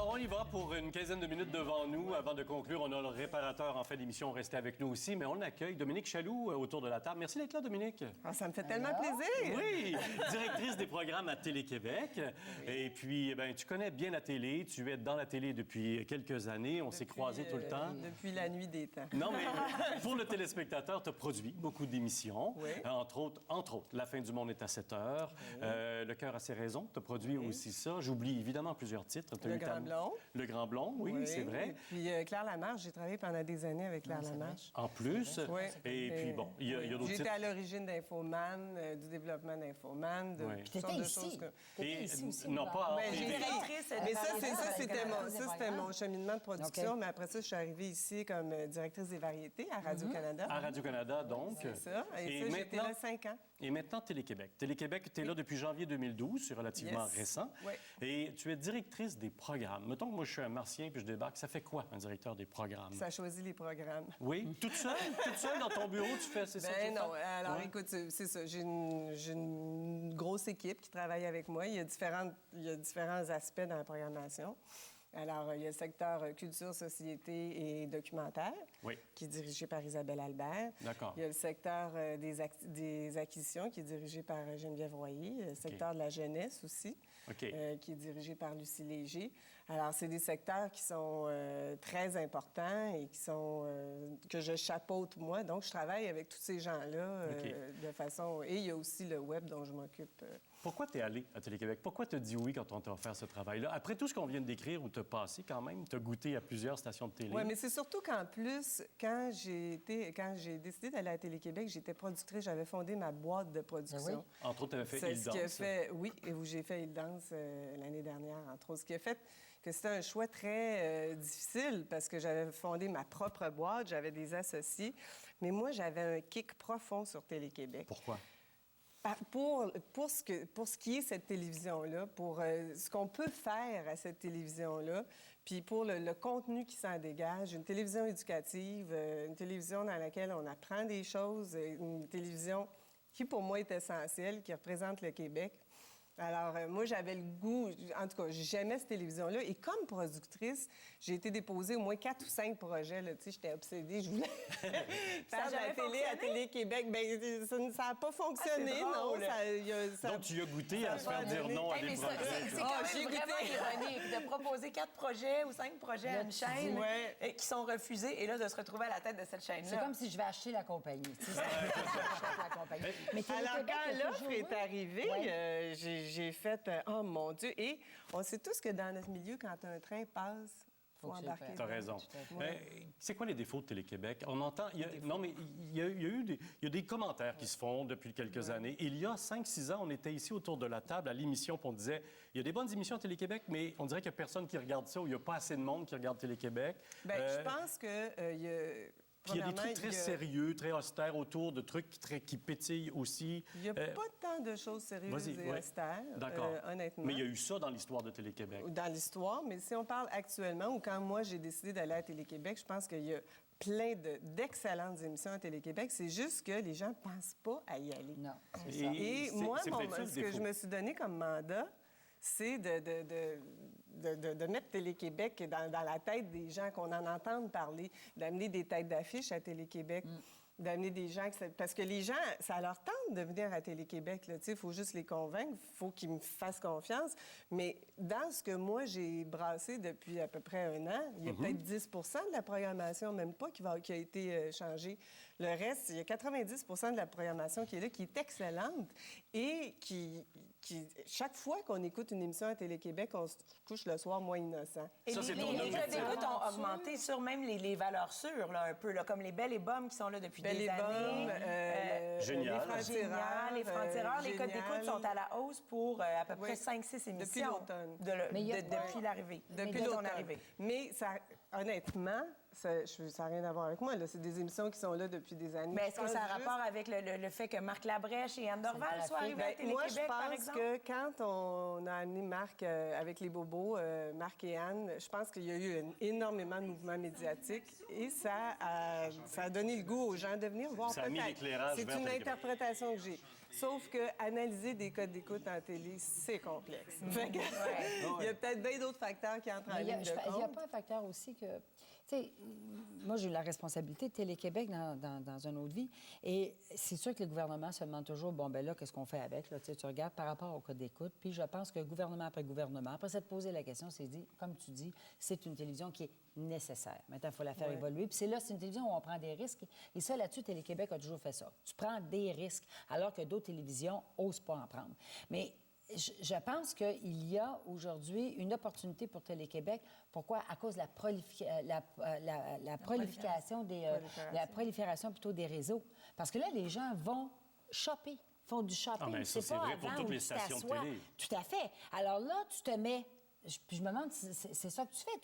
Alors, on y va pour une quinzaine de minutes devant nous. Avant de conclure, on a le réparateur en fin d'émission. Restez avec nous aussi, mais on accueille Dominique Chaloux autour de la table. Merci d'être là, Dominique. Ah, ça me fait tellement plaisir. Oui, directrice des programmes à Télé-Québec. Et puis, ben, tu connais bien la télé. Tu es dans la télé depuis quelques années. On s'est croisés tout le temps. Depuis la nuit des temps. Non, mais pour le téléspectateur, tu as produit beaucoup d'émissions. Oui. Entre autres, La fin du monde est à 7 heures. Oui. Le cœur a ses raisons. Tu as produit aussi ça. J'oublie évidemment plusieurs titres. Le Grand Blond. Le Grand Blond, oui, c'est vrai. Et puis Claire Lamarche, j'ai travaillé pendant des années avec Claire Lamarche. En plus. Oui. Et puis, bon, il y a d'autres titres. J'étais à l'origine d'Infoman, du développement d'Infoman, de Puis t'étais ici. Et, ici aussi. non, pas mais j'ai directrice. Mais ça, c'était mon cheminement de production. Okay. Mais après ça, je suis arrivée ici comme directrice des variétés à Radio-Canada. À Radio-Canada, donc. C'est ça. Et ça, j'étais là 5 ans. Et maintenant, Télé-Québec. Télé-Québec, tu es là depuis janvier 2012, c'est relativement récent. Oui. Et tu es directrice des programmes. Mettons que moi, je suis un martien puis je débarque. Ça fait quoi, un directeur des programmes? Ça choisit les programmes. Oui? Toute seule dans ton bureau, tu fais, c'est ça? Ben non. Alors, écoute, c'est ça. J'ai une grosse équipe qui travaille avec moi. Il y a différents aspects dans la programmation. Alors, il y a le secteur culture, société et documentaire, qui est dirigé par Isabelle Albert. D'accord. Il y a le secteur des acquisitions, qui est dirigé par Geneviève Royer. Le secteur de la jeunesse aussi, qui est dirigé par Lucie Léger. Alors, c'est des secteurs qui sont très importants et qui sont que je chapeaute moi. Donc, je travaille avec tous ces gens-là de façon... Et il y a aussi le web dont je m'occupe. Pourquoi tu es allé à Télé-Québec? Pourquoi tu as dit oui quand on t'a offert ce travail-là? Après tout ce qu'on vient de décrire, où tu as passé quand même, tu as goûté à plusieurs stations de télé. Oui, mais c'est surtout qu'en plus, quand j'ai décidé d'aller à Télé-Québec, j'étais productrice, j'avais fondé ma boîte de production. Oui. Entre autres, tu avais fait Île Danse. Oui, et où j'ai fait Île Danse l'année dernière, entre autres. Ce qui a fait que c'était un choix très difficile parce que j'avais fondé ma propre boîte, j'avais des associés. Mais moi, j'avais un kick profond sur Télé-Québec. Pourquoi? Pour ce qui est cette télévision-là, pour ce qu'on peut faire à cette télévision-là, puis pour le contenu qui s'en dégage, une télévision éducative, une télévision dans laquelle on apprend des choses, une télévision qui, pour moi, est essentielle, qui représente le Québec. Alors, moi, j'avais le goût... En tout cas, j'aimais cette télévision-là. Et comme productrice, j'ai été déposer au moins 4 ou 5 projets. Tu sais, j'étais obsédée. Je voulais faire de la télé à Télé-Québec. Bien, ça n'a pas fonctionné, non. Donc, tu as goûté à se faire dire non à des projets. C'est quand même vraiment ironique de proposer 4 projets ou 5 projets à une chaîne qui sont refusés et là, de se retrouver à la tête de cette chaîne-là. C'est comme si je vais acheter la compagnie. Mais alors, quand l'offre est arrivée, j'ai fait « Oh, mon Dieu! » Et on sait tous que dans notre milieu, quand un train passe, il faut embarquer. Tu as raison. C'est quoi les défauts de Télé-Québec? On entend... Non, mais il y a des commentaires qui se font depuis quelques années. Il y a 5-6 ans, on était ici autour de la table à l'émission, puis on disait, il y a des bonnes émissions à Télé-Québec, mais on dirait qu'il n'y a personne qui regarde ça ou il n'y a pas assez de monde qui regarde Télé-Québec. Bien, je pense que... Puis il y a des trucs très sérieux, très austères autour de trucs qui pétillent aussi. Il n'y a pas tant de choses sérieuses et austères, honnêtement. Mais il y a eu ça dans l'histoire de Télé-Québec. Dans l'histoire, mais si on parle actuellement, ou quand moi j'ai décidé d'aller à Télé-Québec, je pense qu'il y a plein d'excellentes émissions à Télé-Québec. C'est juste que les gens ne pensent pas à y aller. Non, c'est ça. Et moi, ce que je me suis donné comme mandat, c'est de mettre Télé-Québec dans la tête des gens, qu'on en entende parler, d'amener des têtes d'affiche à Télé-Québec, d'amener des gens... Parce que les gens, ça leur tente de venir à Télé-Québec. Il faut juste les convaincre, il faut qu'ils me fassent confiance. Mais dans ce que moi, j'ai brassé depuis à peu près 1 an, il y a peut-être 10 de la programmation, même pas, qui a été changée. Le reste, il y a 90 de la programmation qui est là, qui est excellente et qui chaque fois qu'on écoute une émission à Télé-Québec, on se couche le soir moins innocent. Et ça, c'est les codes d'écoute ont augmenté sur même les valeurs sûres, là, un peu, là, comme les Belles et Bombes qui sont là depuis des années. Génial. Les Francs-Tireurs. Les codes d'écoute sont à la hausse pour à peu près 5-6 émissions. Depuis l'automne. Depuis l'arrivée. Depuis ton arrivée. Mais ça, honnêtement, Ça n'a rien à voir avec moi. Là. C'est des émissions qui sont là depuis des années. Mais est-ce que ça a rapport avec le fait que Marc Labrèche et Anne Dorval soient arrivés à Télé-Québec, par exemple? Moi, je pense que quand on a amené Marc avec les bobos, Marc et Anne, je pense qu'il y a eu énormément de mouvements médiatiques et ça a donné le goût aux gens de venir voir ça a mis l'éclairage C'est vers une Télé-Québec. interprétation que j'ai. Sauf que analyser des codes d'écoute en télé, c'est complexe. Fait que, il y a peut-être bien d'autres facteurs qui entrent en ligne de compte. Il n'y a pas un facteur aussi que... Tu sais, moi, j'ai eu la responsabilité de Télé-Québec dans une autre vie. Et c'est sûr que le gouvernement se demande toujours, bon, ben là, qu'est-ce qu'on fait avec? Là, tu regardes par rapport au code d'écoute. Puis je pense que gouvernement après gouvernement, après s'être posé la question, c'est dit, comme tu dis, c'est une télévision qui est nécessaire. Maintenant, il faut la faire évoluer. Puis c'est une télévision où on prend des risques. Et ça, là-dessus, Télé-Québec a toujours fait ça. Tu prends des risques, alors que d'autres télévisions n'osent pas en prendre. Mais je pense qu'il y a aujourd'hui une opportunité pour Télé-Québec. Pourquoi? À cause de la prolifération plutôt des réseaux. Parce que là, les gens vont shopper, font du shopping. Ah, mais ça, c'est vrai pour toutes les stations de télé. Tout à fait. Alors là, tu te mets... Puis je me demande si c'est ça que tu fais.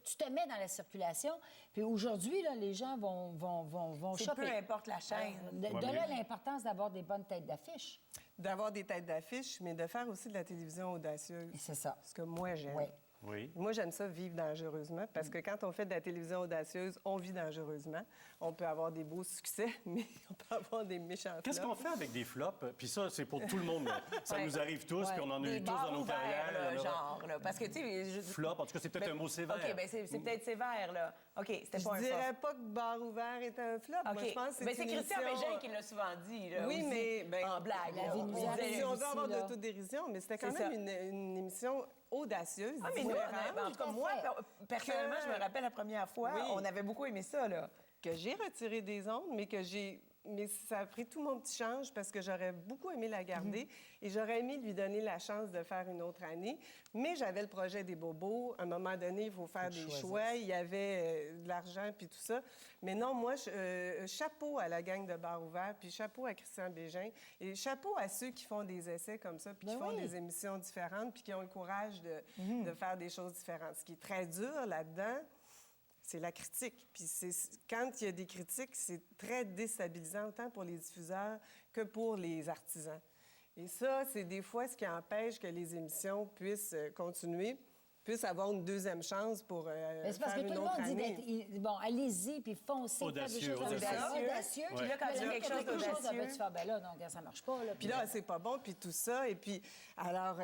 Tu te mets dans la circulation. Puis aujourd'hui, là, les gens vont shopper. Peu importe la chaîne. De là, l'importance d'avoir des bonnes têtes d'affiche. D'avoir des têtes d'affiche, mais de faire aussi de la télévision audacieuse. C'est ça. Ce que moi, j'aime. Oui. Oui. Moi, j'aime ça, vivre dangereusement, parce que quand on fait de la télévision audacieuse, on vit dangereusement. On peut avoir des beaux succès, mais on peut avoir des méchants flops. Qu'est-ce qu'on fait avec des flops? Puis ça, c'est pour tout le monde. Ça nous arrive tous, puis on en a eu tous dans nos carrières. Là, genre, là, parce que, tu sais... Flop, en tout cas, c'est peut-être un mot sévère. OK, bien, c'est peut-être sévère, là. OK, c'était pas un flop. Je dirais pas que Bar ouvert est un flop. OK. Moi, je pense que Mais c'est c'est une Christian émission... Bégin qui l'a souvent dit, là, Oui, aussi, mais... Ben, en blague. la là. vie On nous disait- arrive. Si on veut avoir Ici, là. d'autodérision, mais c'était quand C'est même une émission audacieuse, Ah, mais nous, différente, en tout cas, tout à moi, fait. personnellement, je me rappelle la première fois, Oui. on avait beaucoup aimé ça, là. que j'ai retiré des ondes, mais ça a pris tout mon petit change parce que j'aurais beaucoup aimé la garder et j'aurais aimé lui donner la chance de faire une autre année. Mais j'avais le projet des bobos. À un moment donné, il faut faire des choix. Il y avait de l'argent puis tout ça. Mais non, moi, chapeau à la gang de Bar ouvert, puis chapeau à Christian Bégin et chapeau à ceux qui font des essais comme ça puis qui font des émissions différentes puis qui ont le courage de faire des choses différentes. Ce qui est très dur là-dedans, c'est la critique. Puis quand il y a des critiques, c'est très déstabilisant, autant pour les diffuseurs que pour les artisans. Et ça, c'est des fois ce qui empêche que les émissions puissent continuer, puissent avoir une deuxième chance pour C'est parce faire que une tout le autre monde dit année. bon, allez-y, puis foncez, Audacieux, faites des choses audacieux. Puis là, quand il y a quelque chose d'audacieux... Tu fais, ben là, non, regarde, ça marche pas. Là, Puis là, c'est pas bon, puis tout ça. Et puis, alors,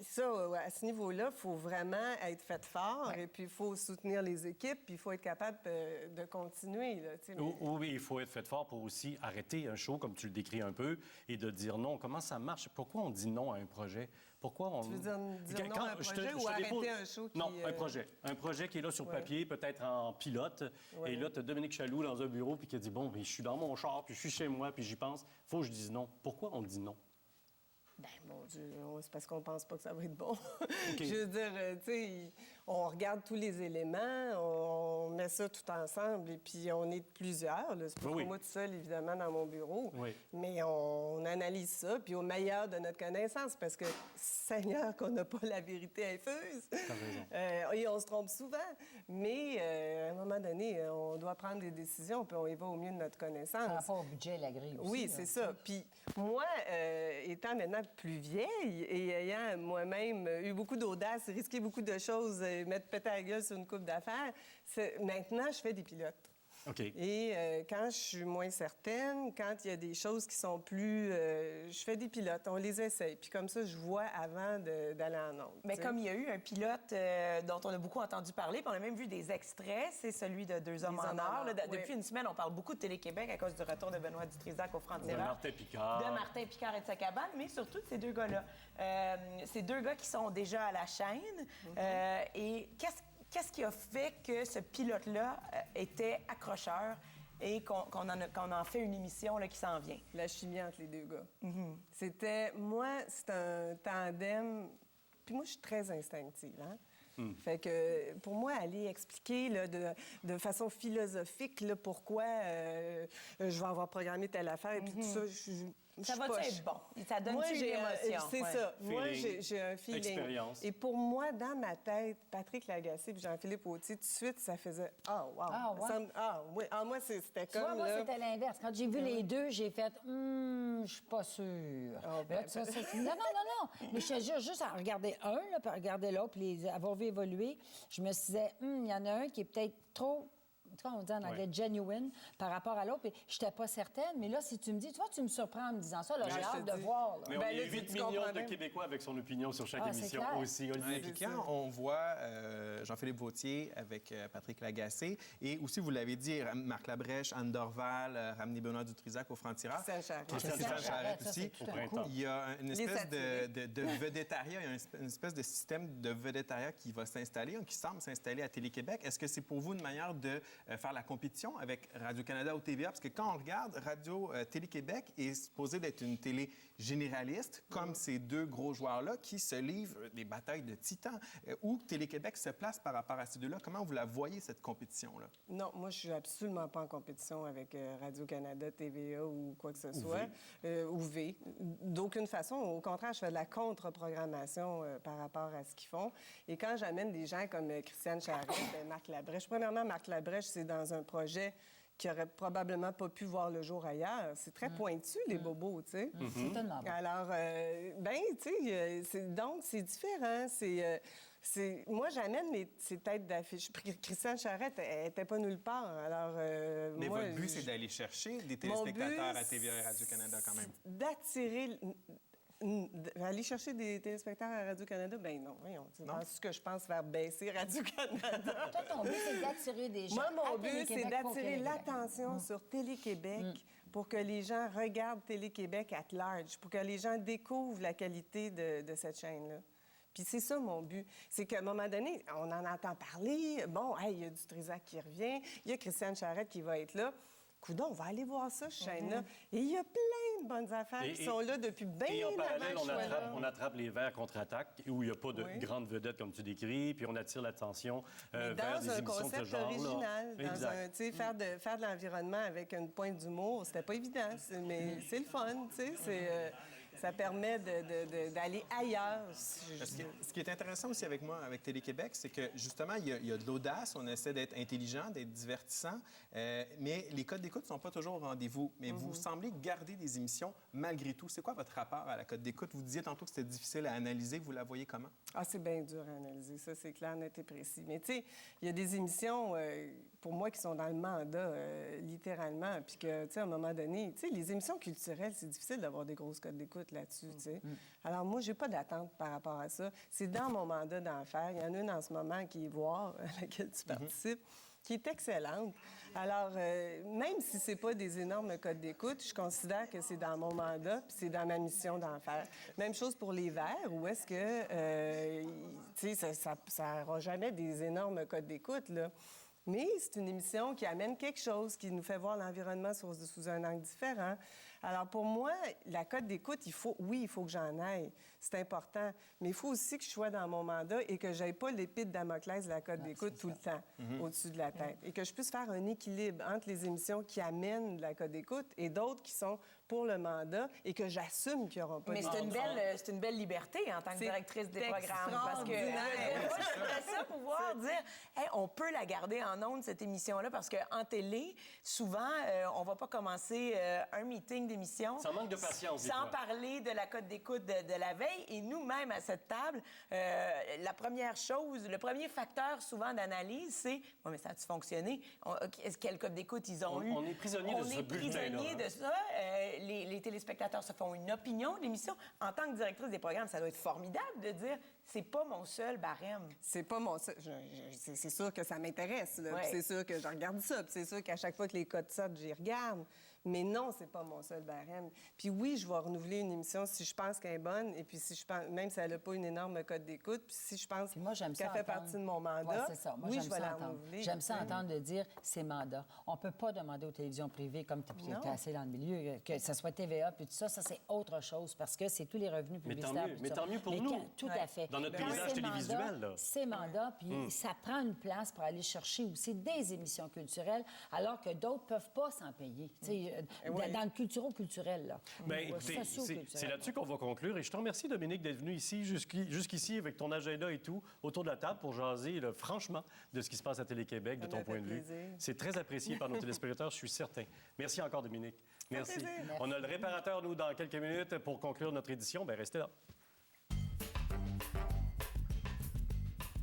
ça, à ce niveau-là, il faut vraiment être fait fort. Et puis, il faut soutenir les équipes, puis il faut être capable de continuer. Là, tu sais, mais- Oui, il faut être fait fort pour aussi arrêter un show, comme tu le décris un peu, et de dire non. Comment ça marche? Pourquoi on dit non à un projet? Pourquoi on... Tu veux dire non à un projet ou arrêter un show qui... Non, un projet. Un projet qui est là sur papier, peut-être en pilote. Et là, tu as Dominique Chaloux dans un bureau puis qui a dit, bon, je suis dans mon char, puis je suis chez moi, puis j'y pense. Faut que je dise non. Pourquoi on dit non? Ben, mon Dieu, c'est parce qu'on pense pas que ça va être bon. Je veux dire, tu sais, on regarde tous les éléments, on met ça tout ensemble, et puis on est plusieurs. Là. C'est pas moi tout seul, évidemment, dans mon bureau. Oui. Mais on analyse ça, puis au meilleur de notre connaissance, parce que, Seigneur, qu'on n'a pas la vérité infuse. T'as raison. Et on se trompe souvent. Mais, à un moment donné, on doit prendre des décisions, puis on y va au mieux de notre connaissance. par rapport au budget et la grille aussi. Oui, là. c'est ça. Puis moi, étant maintenant plus vieille et ayant moi-même eu beaucoup d'audace, risqué beaucoup de choses, mettre péter la gueule sur une coupe d'affaires, maintenant, je fais des pilotes. OK. Et quand je suis moins certaine, quand il y a des choses qui sont plus... je fais des pilotes, on les essaye. Puis comme ça, je vois avant d'aller en ondes. Mais comme il y a eu un pilote dont on a beaucoup entendu parler, puis on a même vu des extraits, c'est celui de Deux hommes en or. Là, depuis une semaine, on parle beaucoup de Télé-Québec à cause du retour de Benoît Dutrisac au Franc-Tireur. De Martin Picard. De Martin Picard et de sa cabane, mais surtout de ces deux gars-là. Ces deux gars qui sont déjà à la chaîne. Et qu'est-ce qui a fait que ce pilote-là était accrocheur et qu'on en fait une émission là, qui s'en vient? La chimie entre les deux gars. C'était... Moi, c'est un tandem... Puis moi, je suis très instinctive, hein? Fait que, pour moi, aller expliquer là, de façon philosophique là, pourquoi je vais avoir programmé telle affaire et puis tout ça, ça va être bon? Ça donne une émotion? C'est ça. Moi, Feeling, j'ai un feeling. expérience. Et pour moi, dans ma tête, Patrick Lagacé et Jean-Philippe Autier, tout de suite, ça faisait « Ah, wow! Ah, ouais? Oui. Ah, moi, c'était Tu comme... vois, moi, là... c'était l'inverse. Quand j'ai vu les deux, j'ai fait je suis pas sûre. Mais là, non. Mais je te jure, juste à regarder un, là, puis à regarder l'autre, puis les avoir vu évoluer, je me suis dit, il y en a un qui est peut-être trop. En tout cas, on dit en anglais genuine par rapport à l'autre. Puis je n'étais pas certaine. Mais là, si tu me dis, tu vois, tu me surprends en me disant ça, là, j'ai hâte de voir. Là. Mais on est 8 millions de Québécois avec son opinion sur chaque émission clair. aussi. Olivier. Et puis quand on voit Jean-Philippe Vautier avec Patrick Lagacé, et aussi, vous l'avez dit, Marc Labrèche, Anne Dorval, Ramener Benoît Dutrisac au Franc-Tireur. Christian Charette aussi. Il y a une espèce de vedettariat, il y a une espèce de système de vedettariat qui va s'installer, qui semble s'installer à Télé-Québec. Est-ce que c'est pour vous une manière de faire la compétition avec Radio-Canada ou TVA? Parce que quand on regarde Télé-Québec est supposé d'être une télé généraliste, comme ces deux gros joueurs-là qui se livrent des batailles de titans. Où Télé-Québec se place par rapport à ces deux-là? Comment vous la voyez, cette compétition-là? Non, moi, je suis absolument pas en compétition avec Radio-Canada, TVA ou quoi que ce soit. Ou V. D'aucune façon. Au contraire, je fais de la contre-programmation par rapport à ce qu'ils font. Et quand j'amène des gens comme Christiane Charette, Marc Labrèche, premièrement, Marc Labrèche, c'est dans un projet qui aurait probablement pas pu voir le jour ailleurs. C'est très pointu, les bobos, tu sais. C'est tellement bon. Alors, tu sais, donc, c'est différent. Moi, j'amène ces têtes d'affiche. Christiane Charette, elle n'était pas nulle part. Alors, Mais moi, votre but, c'est d'aller chercher des téléspectateurs à TVA et Radio-Canada quand même. D'attirer... Aller chercher des téléspectateurs à Radio-Canada? Ben non, voyons. Ce que je pense faire baisser Radio-Canada. Toi, ton but, c'est d'attirer des gens. Moi, mon à but, c'est Télé-Québec pour d'attirer Télé-Québec. l'attention sur Télé-Québec pour que les gens regardent Télé-Québec at large, pour que les gens découvrent la qualité de cette chaîne-là. Puis c'est ça, mon but. C'est qu'à un moment donné, on en entend parler. Bon, il y a du Trisac qui revient. Il y a Christiane Charette qui va être là. Coudon, on va aller voir ça, cette chaîne-là. Et il y a plein de bonnes affaires qui sont là depuis bien Et en parallèle, avant on attrape les verts contre-attaque, où il n'y a pas de grandes vedettes, comme tu décris, puis on attire l'attention vers des émissions de ce Dans un concept genre-là. original, Exact. faire de l'environnement avec une pointe d'humour, c'était pas évident, mais c'est le fun, tu sais. Ça permet d'aller ailleurs. Ce qui est intéressant aussi avec moi, avec Télé-Québec, c'est que justement, il y a de l'audace, on essaie d'être intelligent, d'être divertissant, mais les codes d'écoute ne sont pas toujours au rendez-vous. Mais vous semblez garder des émissions malgré tout. C'est quoi votre rapport à la cote d'écoute? Vous disiez tantôt que c'était difficile à analyser. Vous la voyez comment? Ah, c'est bien dur à analyser. Ça, c'est clair, net et précis. Mais tu sais, il y a des émissions, pour moi, qui sont dans le mandat, littéralement. Puis que, tu sais, à un moment donné, tu sais, les émissions culturelles, c'est difficile d'avoir des grosses cotes d'écoute là-dessus, tu sais. Alors, moi, j'ai pas d'attente par rapport à ça. C'est dans mon mandat d'en faire. Il y en a une en ce moment qui est Voir, à laquelle tu participes, qui est excellente. Alors, même si c'est pas des énormes codes d'écoute, je considère que c'est dans mon mandat puis c'est dans ma mission d'en faire. Même chose pour les Verts, où est-ce que, tu sais, ça n'aura jamais des énormes codes d'écoute, là. Mais c'est une émission qui amène quelque chose, qui nous fait voir l'environnement sous un angle différent. Alors, pour moi, la cote d'écoute, il faut que j'en aille. C'est important. Mais il faut aussi que je sois dans mon mandat et que je n'aie pas l'épée de Damoclès de la cote d'écoute tout le temps au-dessus de la tête. Et que je puisse faire un équilibre entre les émissions qui amènent de la cote d'écoute et d'autres qui sont pour le mandat et que j'assume qu'il n'y aura pas Mais de c'est une belle liberté en tant que directrice des programmes. Parce que moi, j'aimerais ça pouvoir dire, hey, on peut la garder en ondes, cette émission-là, parce qu'en télé, souvent, on ne va pas commencer un meeting d'émission. Ça manque de patience. Sans parler de la cote d'écoute de la veille. Et nous-mêmes, à cette table, la première chose, le premier facteur souvent d'analyse, c'est ouais, mais ça a-tu fonctionné? Quelle cote d'écoute ils ont eu? On est prisonnier de ce bulletin-là. On est prisonnier de ça. Les téléspectateurs se font une opinion de l'émission. En tant que directrice des programmes, ça doit être formidable de dire c'est pas mon seul barème. C'est pas mon seul. C'est sûr que ça m'intéresse. Ouais. C'est sûr que je regarde ça. C'est sûr qu'à chaque fois que les codes sortent, j'y regarde. Mais non, c'est pas mon seul barème. Puis oui, je vais renouveler une émission si je pense qu'elle est bonne, et puis si je pense, même si elle n'a pas une énorme cote d'écoute, puis si je pense qu'elle fait partie de mon mandat, ouais, c'est ça. Moi, oui, je vais la renouveler. J'aime ça entendre de dire c'est mandat. On peut pas demander aux télévisions privées, comme tu es assez dans le milieu, que ce soit TVA, puis tout ça, ça c'est autre chose, parce que c'est tous les revenus publicitaires. Mais tant mieux pour nous. Tout à fait. Dans notre paysage télévisuel, là. C'est mandat, puis ça prend une place pour aller chercher aussi des émissions culturelles, alors que d'autres ne peuvent pas s'en payer. Dans le culturo-culturel, là. Bien, écoutez, c'est là-dessus qu'on va conclure. Et je te remercie, Dominique, d'être venu ici, jusqu'ici, avec ton agenda et tout, autour de la table pour jaser, là, franchement, de ce qui se passe à Télé-Québec, de ton point de vue. C'est très apprécié par nos téléspectateurs, je suis certain. Merci encore, Dominique. Merci. On a le réparateur, nous, dans quelques minutes pour conclure notre édition. Bien, restez là.